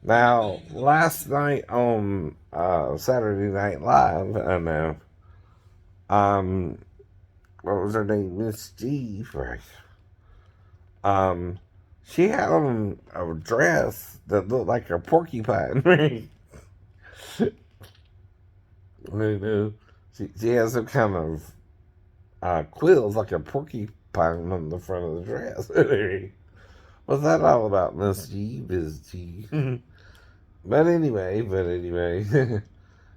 Now, last night on Saturday Night Live, I know, um, what was her name? Miss G, right? Um, she had on a dress that looked like a porcupine. You know, she has some kind of quills like a porcupine on the front of the dress. What's that all about, Miss G? Miss G. but anyway, and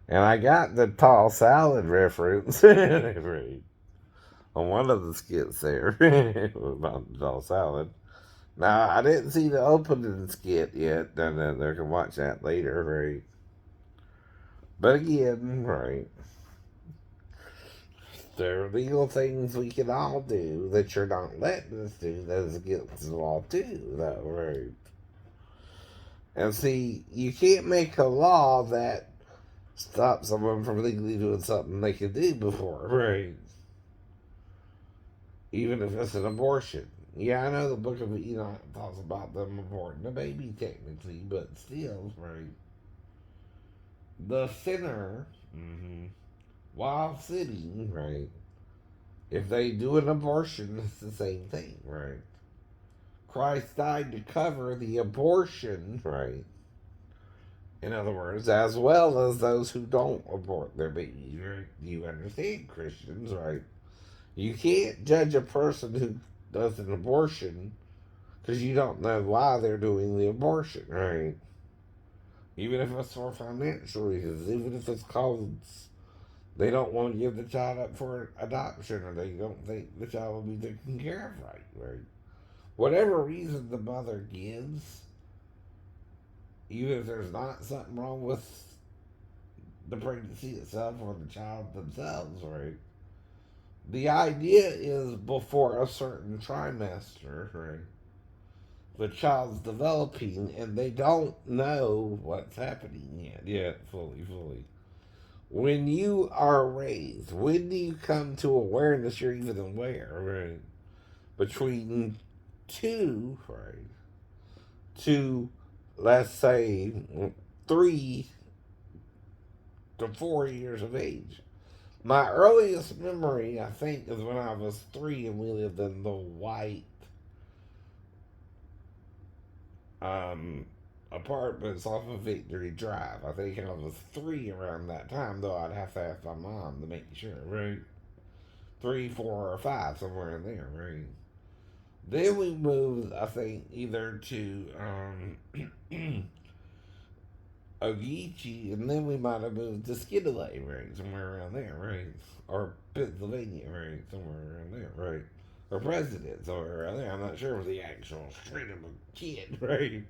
I got the tall salad reference right, on one of the skits there about the tall salad. Now I didn't see the opening skit yet. No, I can watch that later, right? But again, right, there are legal things we can all do that you're not letting us do that is against the law too, though, right? And see, you can't make a law that stops someone from legally doing something they could do before, right? Even if it's an abortion. Yeah, I know the Book of Enoch talks about them aborting a baby technically, but still, right? The sinner, while sinning, right? If they do an abortion, it's the same thing, right? Christ died to cover the abortion, right? In other words, as well as those who don't abort their babies, right? You understand, Christians, right? You can't judge a person who does an abortion because you don't know why they're doing the abortion, right? Even if it's for financial reasons, even if it's cause they don't want to give the child up for adoption or they don't think the child will be taken care of right? Whatever reason the mother gives, even if there's not something wrong with the pregnancy itself or the child themselves, right? The idea is before a certain trimester, right? The child's developing and they don't know what's happening yet, fully. When you are raised, when do you come to awareness you're even aware, right? Between two, right? To, let's say, 3 to 4 years of age. My earliest memory, I think, is when I was 3 and we lived in the white um, apartments off of Victory Drive. I think I was 3 around that time, though I'd have to ask my mom to make sure, right? 3, 4, or 5, somewhere in there, right? Then we moved, I think, either to Ogeechee, and then we might have moved to Skidaway, right? Somewhere around there, right? Or Pennsylvania, right? Somewhere around there, right? Or President, somewhere around there. I'm not sure of the actual street of a kid, right?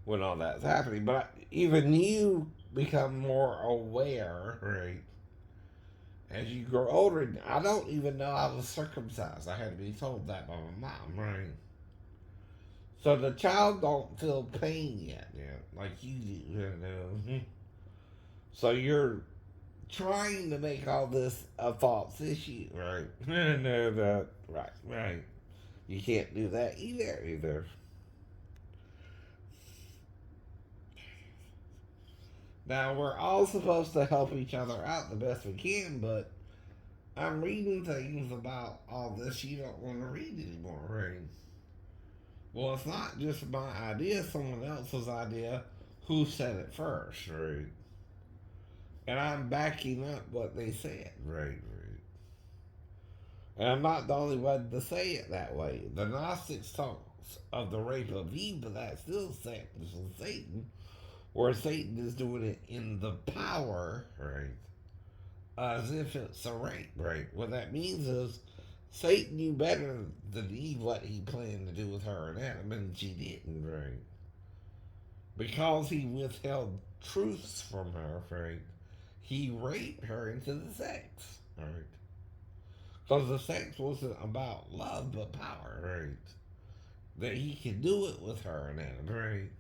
When all that's happening. But even you become more aware, right? As you grow older, I don't even know I was circumcised. I had to be told that by my mom, right? So the child don't feel pain yet, like you do, So you're trying to make all this a false issue, right? No, right. You can't do that either. Now we're all supposed to help each other out the best we can, but I'm reading things about all this you don't want to read anymore, right? Well, it's not just my idea, someone else's idea who said it first, right? And I'm backing up what they said, right? And I'm not the only one to say it that way. The Gnostics talk of the rape of Eve, but that's still sections of Satan, where Satan is doing it in the power, right? As if it's a rape, right? What that means is Satan knew better than Eve what he planned to do with her and Adam, and she didn't, right? Because he withheld truths from her, right? He raped her into the sex, right? Because the sex wasn't about love but power, right? That he could do it with her and Adam, right?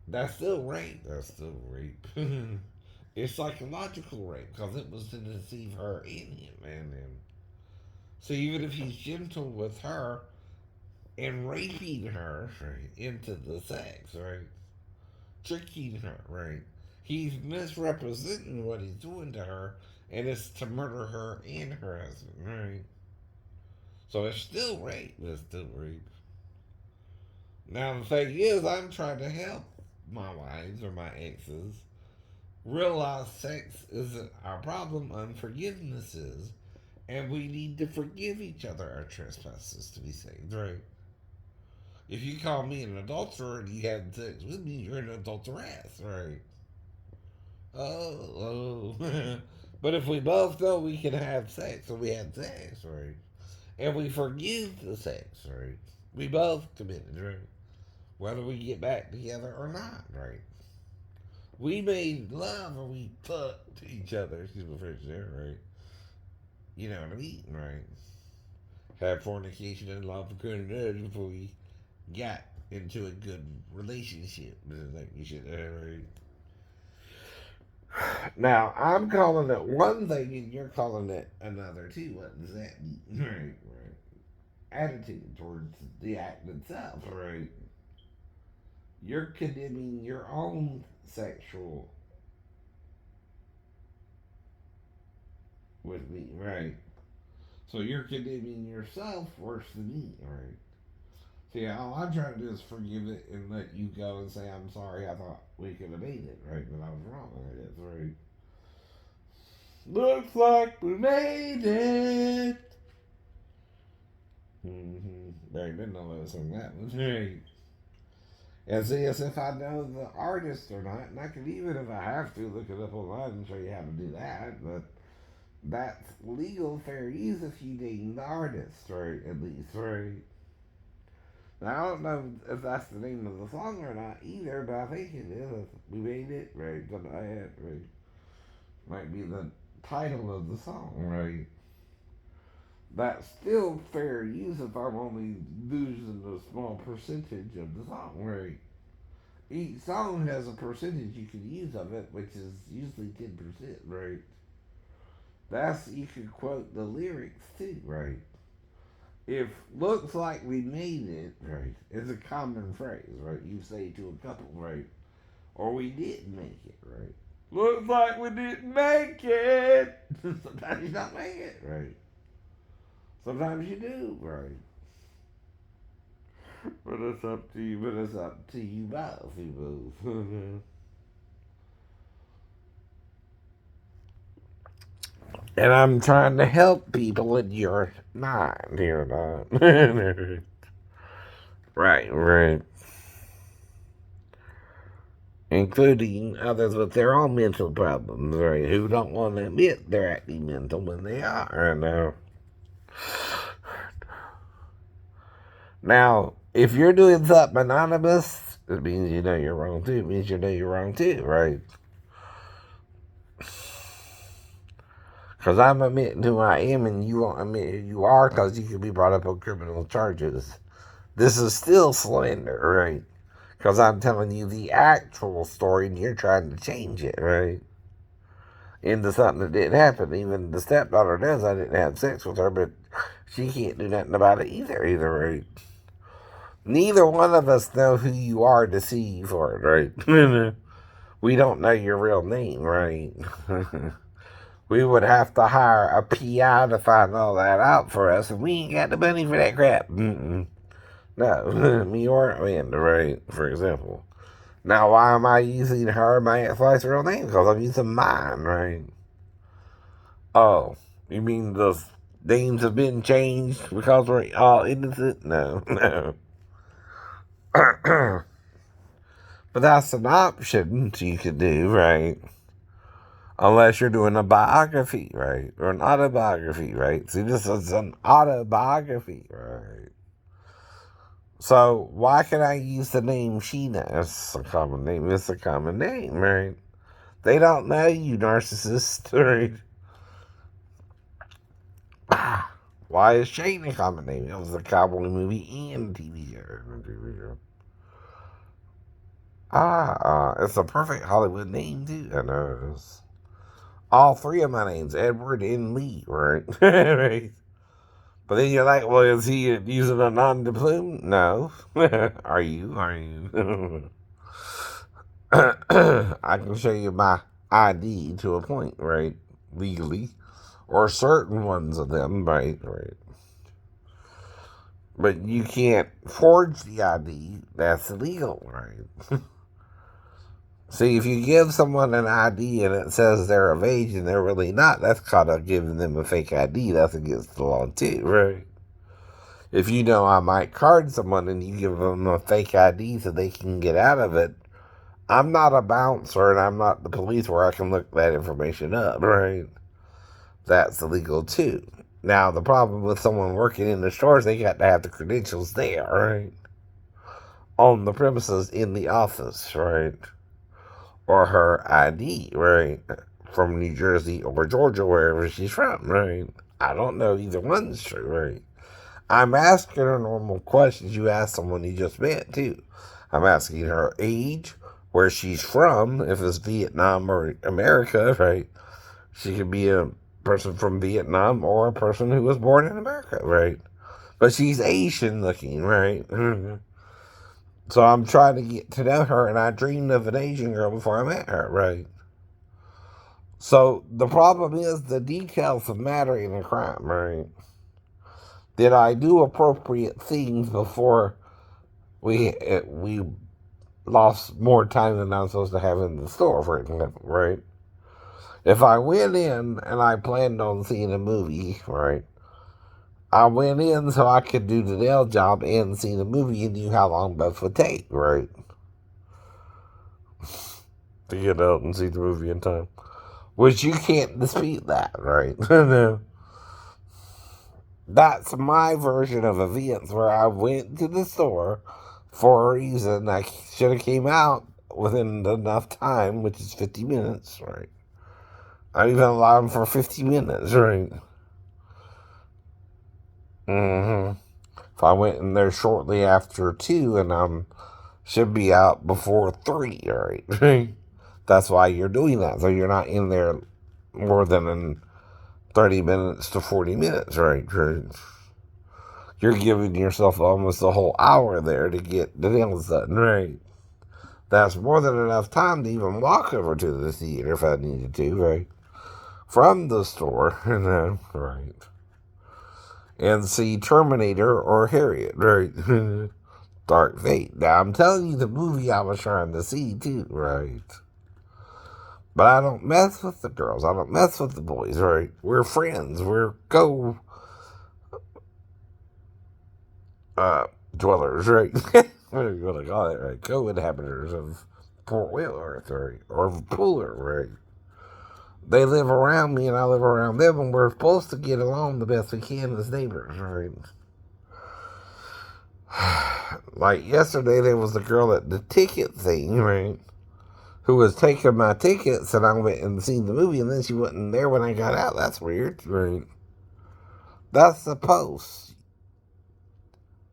That's still rape. That's still rape. It's psychological rape because it was to deceive her and him and him. So even if he's gentle with her, and raping her, right, into the sex, right? Tricking her, right? He's misrepresenting what he's doing to her, and it's to murder her and her husband, right? So it's still rape. It's still rape. Now the thing is, I'm trying to help my wives or my exes realize sex isn't our problem, unforgiveness is, and we need to forgive each other our trespasses to be saved, right? If you call me an adulterer and you had sex with me, you're an adulteress, right? Oh. But if we both know we can have sex and we had sex, right? And we forgive the sex, right? We both committed, right? Whether we get back together or not, right? We made love or we fucked each other, excuse my French there, right? You know what I mean, right? Had fornication and love for good before we got into a good relationship. Like you should, right? Now, I'm calling it one thing and you're calling it another too. What does that mean? Right, right. Attitude towards the act itself, right? You're condemning your own sexual with me, right? So you're condemning yourself worse than me, right? See, all I'm trying to do is forgive it and let you go and say, I'm sorry, I thought we could have made it, right? But I was wrong, I guess, right? Looks like we made it. Barry Manilow sung that one. Right. And see, as if I know the artist or not, and I could even, if I have to, look it up online and show you how to do that, but that's legal fair use if you name the artist, right? At least, right? Now, I don't know if that's the name of the song or not either, but I think it is. We made it, right? Something like that, right? Might be the title of the song, right? That's still fair use if I'm only losing a small percentage of the song, right? Each song has a percentage you can use of it, which is usually 10%, right? That's, you could quote the lyrics too, right? If looks like we made it, right, is a common phrase, right? You say to a couple, right? Or we didn't make it, right? Looks like we didn't make it. Sometimes you don't make it, right? Sometimes you do, right? But it's up to you. But it's up to you both, you both. And I'm trying to help people, and you're not. You're not. Right, right. Including others with their own mental problems, right? Who don't want to admit they're acting mental when they are. Now, if you're doing something anonymous, it means you know you're wrong too. It means you know you're wrong too, right? Because I'm admitting who I am and you won't admit who you are because you could be brought up on criminal charges. This is still slander, right? Because I'm telling you the actual story and you're trying to change it, right? Into something that didn't happen. Even the stepdaughter knows I didn't have sex with her, but she can't do nothing about it either, right? Neither one of us know who you are to see you for it, right? We don't know your real name, right? We would have to hire a PI to find all that out for us, and we ain't got the money for that crap. No, me or Amanda, right? For example. Now, why am I using her, my ex-wife's real name? Because I'm using mine, right? Oh, you mean the names have been changed because we're all innocent? No, no. But that's an option you could do, right? Unless you're doing a biography, right? Or an autobiography, right? See, this is an autobiography, right? So why can I use the name Sheena? It's a common name. It's a common name, right? They don't know you, narcissist, right? Why is Shane a common name? It was a cowboy movie and TV show. It's a perfect Hollywood name too. I know it is. All three of my names, Edward and Lee, right? Right. But then you're like, well, is he using a non-de-plume? No. Are you? Are you? I can show you my ID to a point, right? Legally. Or certain ones of them, right? Right. But you can't forge the ID. That's illegal, right? See, if you give someone an ID and it says they're of age and they're really not, that's called giving them a fake ID. That's against the law, too, right? If you know I might card someone and you give them a fake ID so they can get out of it, I'm not a bouncer and I'm not the police where I can look that information up, right? That's illegal too. Now, the problem with someone working in the stores, they got to have the credentials there, right? On the premises in the office, right? Or her ID, right? From New Jersey or Georgia, wherever she's from, right? I don't know, either one's true, right? I'm asking her normal questions you ask someone you just met, too. I'm asking her age, where she's from, if it's Vietnam or America, right? She could be a person from Vietnam or a person who was born in America, right? But she's Asian looking, right? So I'm trying to get to know her, and I dreamed of an Asian girl before I met her, right? So the problem is the details matter in a crime, right? Did I do appropriate things before we lost more time than I'm supposed to have in the store, for example, right? If I went in and I planned on seeing a movie, right? I went in so I could do the nail job and see the movie and knew how long both would take, right? To get out and see the movie in time. Which you can't dispute that, right? No. That's my version of events where I went to the store for a reason. I should have came out within enough time, which is 50 minutes, right? I even allowed them for 50 minutes, right? If I went in there shortly after 2 and should be out before 3, right? That's why you're doing that. So you're not in there more than 30 minutes to 40 minutes, right? You're giving yourself almost a whole hour there to get the nails done, right? That's more than enough time to even walk over to the theater if I needed to, right? From the store, right? And see Terminator or Harriet, right? Dark Fate. Now, I'm telling you the movie I was trying to see, too, right? But I don't mess with the girls. I don't mess with the boys, right? We're friends. We're dwellers, right? What are you going to call it, right? Co-inhabitants of Port Wentworth, right? Or Pooler, right? They live around me and I live around them, and we're supposed to get along the best we can as neighbors, right? Like yesterday, there was a girl at the ticket thing, right? Who was taking my tickets, and I went and seen the movie, and then she wasn't there when I got out. That's weird, right? That's the post,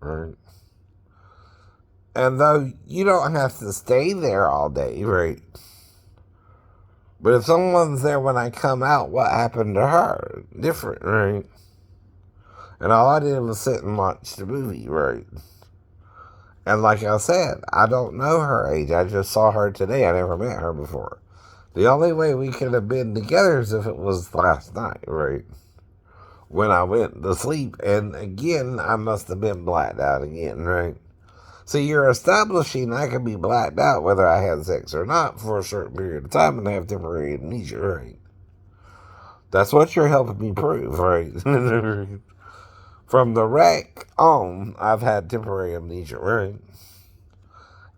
right? And though you don't have to stay there all day, right? But if someone's there when I come out, what happened to her? Different, right? And all I did was sit and watch the movie, right? And like I said, I don't know her age. I just saw her today. I never met her before. The only way we could have been together is if it was last night, right? When I went to sleep. And again, I must have been blacked out again, right? So you're establishing I can be blacked out whether I had sex or not for a certain period of time and have temporary amnesia, right? That's what you're helping me prove, right? From the wreck on, I've had temporary amnesia, right?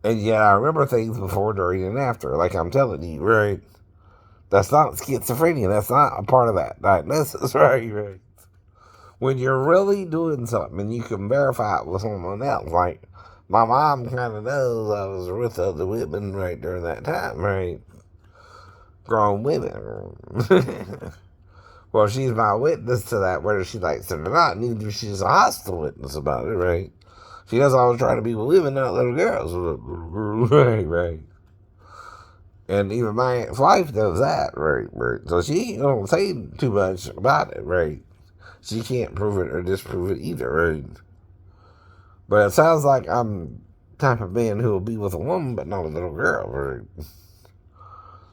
And yet I remember things before, during, and after, like I'm telling you, right? That's not schizophrenia. That's not a part of that diagnosis, right? Right. When you're really doing something and you can verify it with someone else, like my mom kind of knows I was with other women right during that time, right? Grown women. Well, she's my witness to that, whether she likes it or not. And even if she's a hostile witness about it, right? She knows I was trying to be with women, not little girls. Right, right. And even my ex-wife knows that, right, right. So she don't say too much about it, right? She can't prove it or disprove it either, right? But it sounds like I'm the type of man who will be with a woman but not a little girl, right?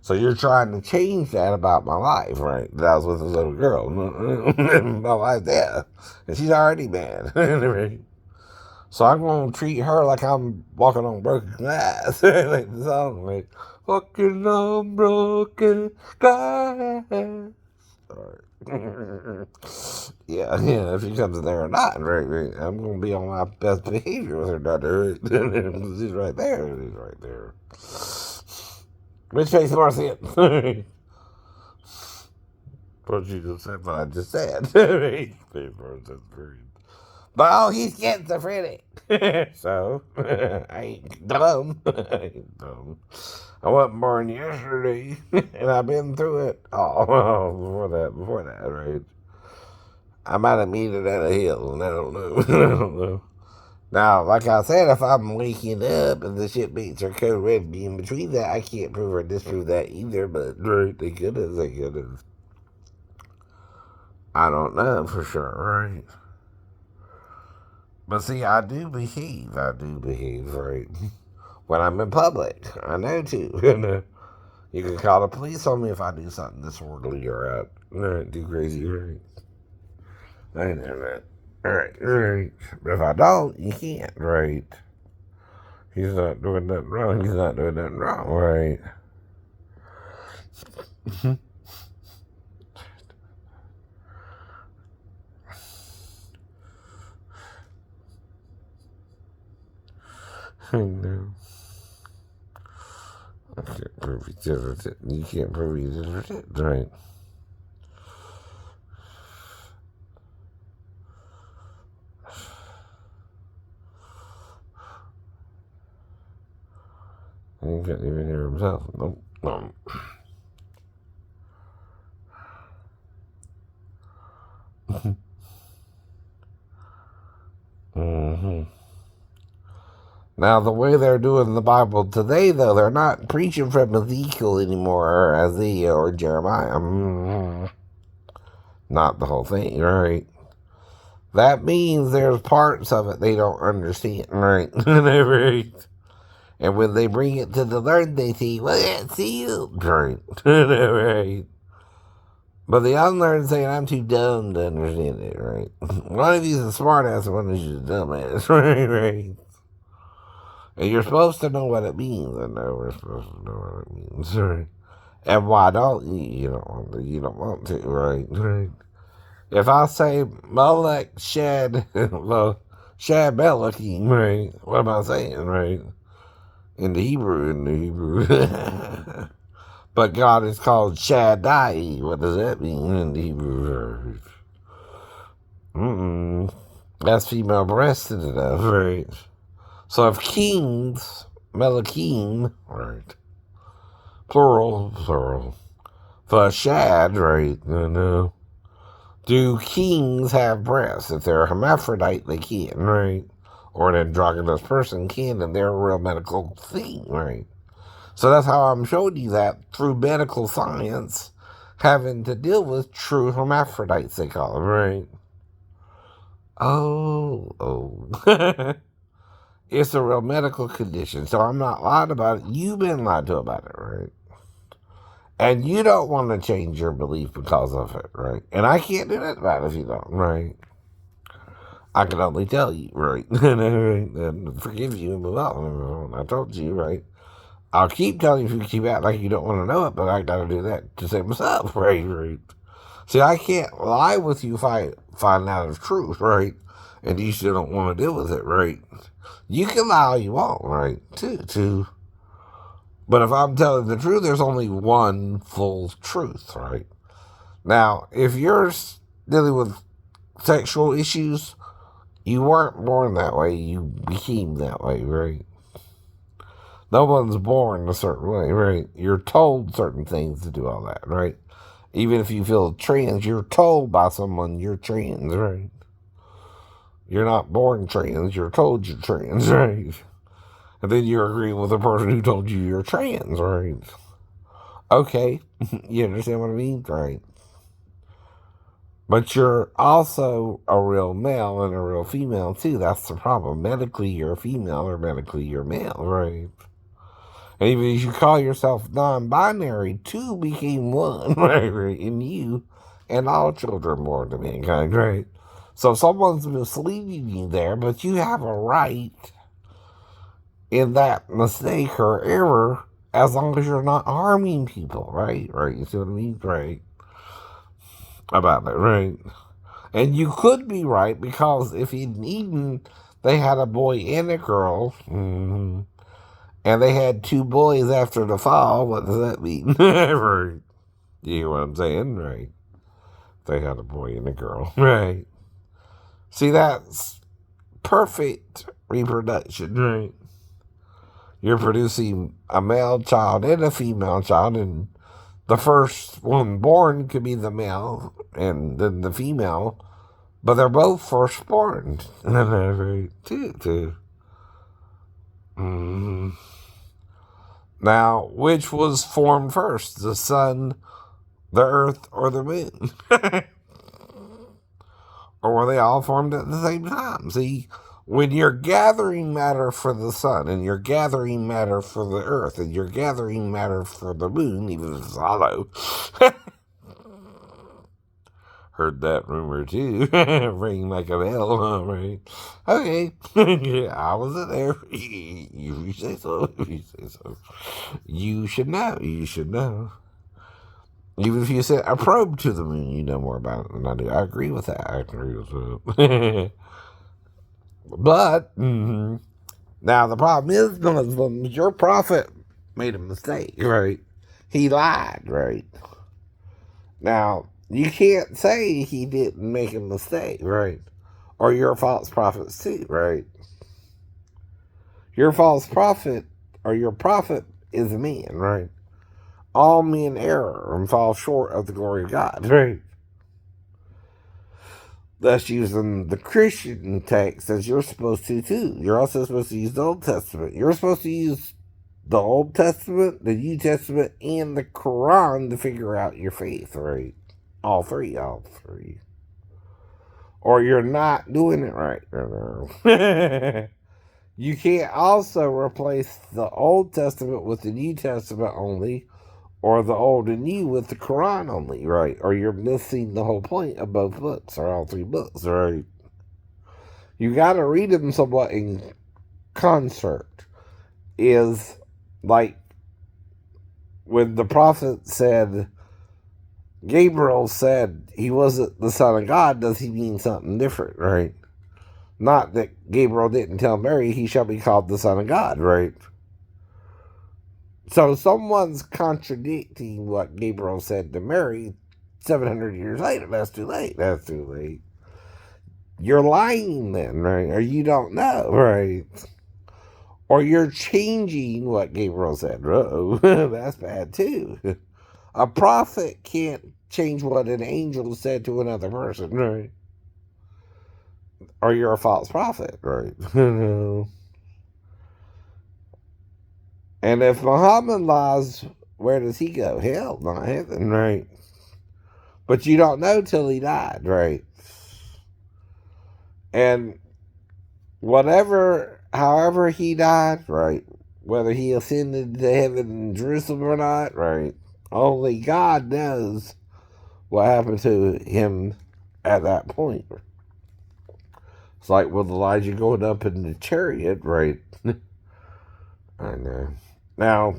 So you're trying to change that about my life, right? That I was with a little girl. My wife there. And she's already mad. So I'm going to treat her like I'm walking on broken glass. Like the song, like, walking on broken glass. Yeah, if she comes in there or not, right? I'm going to be on my best behavior with her daughter. She's right there. She's right there. Which makes more sense. What you just said, what I just said. But oh, he's schizophrenic. So, I ain't dumb. I ain't dumb. I wasn't born yesterday, and I've been through it all before that, right? I might have made it out of hell, and I don't know. I don't know. Now, like I said, if I'm waking up and the shipmates are code red in between that, I can't prove or disprove that either, but right, they could have. I don't know for sure, right? But see, I do behave, right? When I'm in public, I know to. You can call the police on me if I do something disorderly or do crazy, right? I know that. Right. But if I don't, you can't, right? He's not doing nothing wrong. Right? I know. I can't prove he did it. You can't prove he did it, right? He can't even hear himself. Nope. Mm-hmm. Now, the way they're doing the Bible today, though, they're not preaching from Ezekiel anymore, or Isaiah, or Jeremiah. Not the whole thing, right? That means there's parts of it they don't understand, right? Right. And when they bring it to the learned, they say, well, that's sealed, right? Right. But the unlearned saying, I'm too dumb to understand it, right? One of you's a smart ass, one of you's a dumb ass, right? And you're supposed to know what it means. I know we're supposed to know what it means, right? And why don't you? You don't want to, right? Right. If I say Molech Shad, well, Shad Melakim, right? What am I saying, right? In the Hebrew. But God is called Shaddai. What does that mean in the Hebrew? That's female breasted enough, right? So if kings, Melakim, right? Plural. For Shad, right? No. Do kings have breasts? If they're a hermaphrodite, they can, right? Or an androgynous person can, and they're a real medical thing, right? So that's how I'm showing you that through medical science, having to deal with true hermaphrodites, they call them, right? Oh. It's a real medical condition, so I'm not lying about it. You've been lied to about it, right? And you don't want to change your belief because of it, right? And I can't do that about it if you don't, right? I can only tell you, right? And forgive you and move on. I told you, right? I'll keep telling you if you keep acting like you don't want to know it, but I gotta do that to save myself, right? See, I can't lie with you if I find out the truth, right? And you still don't want to deal with it, right? You can lie all you want, right? Too. But if I'm telling the truth, there's only one full truth, right? Now, if you're dealing with sexual issues, you weren't born that way, you became that way, right? No one's born a certain way, right? You're told certain things to do all that, right? Even if you feel trans, you're told by someone you're trans, right? You're not born trans, you're told you're trans, right? And then you're agreeing with the person who told you you're trans, right? Okay, you understand what I mean? Right. But you're also a real male and a real female, too. That's the problem. Medically, you're a female, or medically, you're male, right? And even if you call yourself non binary, two became one, right? In you and all children born to mankind, right? So someone's misleading you there, but you have a right in that mistake or error as long as you're not harming people, right? Right? You see what I mean? Right. About that, right? And you could be right because if in Eden they had a boy and a girl, and they had two boys after the fall, what does that mean? Right. You hear what I'm saying? Right. They had a boy and a girl. Right. See, that's perfect reproduction, right? You're producing a male child and a female child, and the first one born could be the male and then the female, but they're both firstborn. Too. Now, which was formed first, the sun, the earth, or the moon? Or were they all formed at the same time? See, when you're gathering matter for the sun, and you're gathering matter for the earth, and you're gathering matter for the moon, even if it's hollow. Heard that rumor too. Ring like a bell, right? Okay. Yeah, I wasn't there. You say so. You say so. You should know. You should know. Even if you sent a probe to the moon, you know more about it than I do. I agree with that. I agree with that. But now the problem is, Muslims, your prophet made a mistake, right? He lied, right? Now, you can't say he didn't make a mistake, right? Or you're false prophets too, right? Your false prophet or your prophet is a man, right? All men err and fall short of the glory of God, right? Thus, using the Christian text as you're supposed to too. You're also supposed to use the Old Testament. You're supposed to use the Old Testament, the New Testament, and the Quran to figure out your faith, right? All three. Or you're not doing it right. You can't also replace the Old Testament with the New Testament only, or the Old and New with the Quran only, right? Or you're missing the whole point of both books, or all three books, right? You got to read them somewhat in concert. Is like when the prophet said, Gabriel said he wasn't the son of God, does he mean something different, right? Not that Gabriel didn't tell Mary he shall be called the son of God, right? So someone's contradicting what Gabriel said to Mary 700 years later. That's too late. That's too late. You're lying then, right? Or you don't know, right? Or you're changing what Gabriel said. Uh-oh, that's bad too. A prophet can't change what an angel said to another person, right? Or you're a false prophet, right? And if Muhammad lies, where does he go? Hell, not heaven, right? But you don't know till he died, right? And however he died, right? Whether he ascended to heaven in Jerusalem or not, right? Only God knows what happened to him at that point. It's like with Elijah going up in the chariot, right? I know. Now,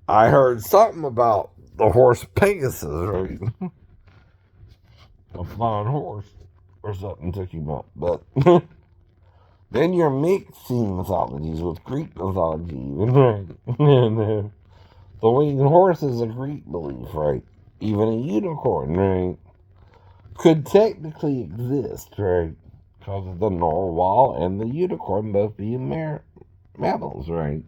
I heard something about the horse Pegasus, right? A flying horse or something took him up. But then you're mixing mythologies with Greek mythology, right? And the winged horse is a Greek belief, right? Even a unicorn, right? Could technically exist, right? Because of the narwhal and the unicorn both being mammals, right?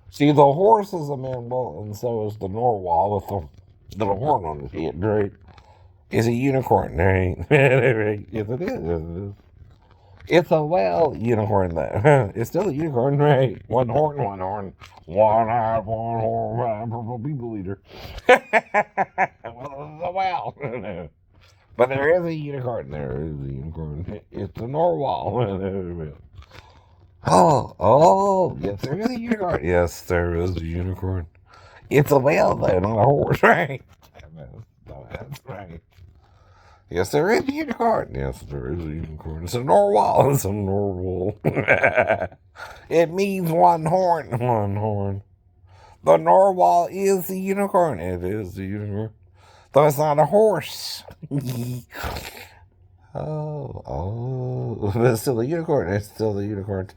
See, the horse is a mammal, and so is the narwhal with the little horn on his head, right? Is a unicorn, right? Yes, it is. It's a whale unicorn, though. It's still a unicorn, right? One horn, one horn. One eye, one horn, purple people eater. Well, it's a whale. But there is a unicorn. There is a unicorn. It's a narwhal. Oh, yes, there is a unicorn. Yes, there is a unicorn. It's a whale, though, not a horse, right? That's right. Yes, there is a unicorn. Yes, there is a unicorn. It's a narwhal. It's a narwhal. It means one horn. One horn. The narwhal is the unicorn. It is the unicorn. Though it's not a horse. But it's still a unicorn. It's still the unicorn.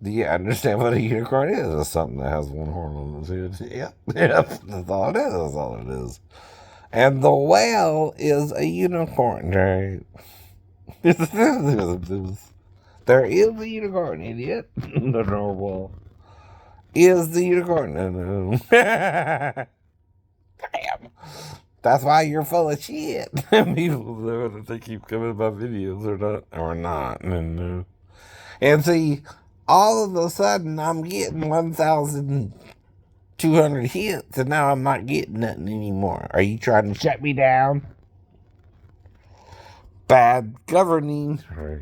Do you understand what a unicorn is? It's something that has one horn on its head. Yep. That's all it is. That's all it is. And the whale is a unicorn, right? There is a unicorn, idiot. The narwhal is the unicorn. Damn. That's why you're full of shit. People know that they keep coming to my videos or not. And see, all of a sudden I'm getting 1,200 hits, and now I'm not getting nothing anymore. Are you trying to shut me down? Bad governing. Right.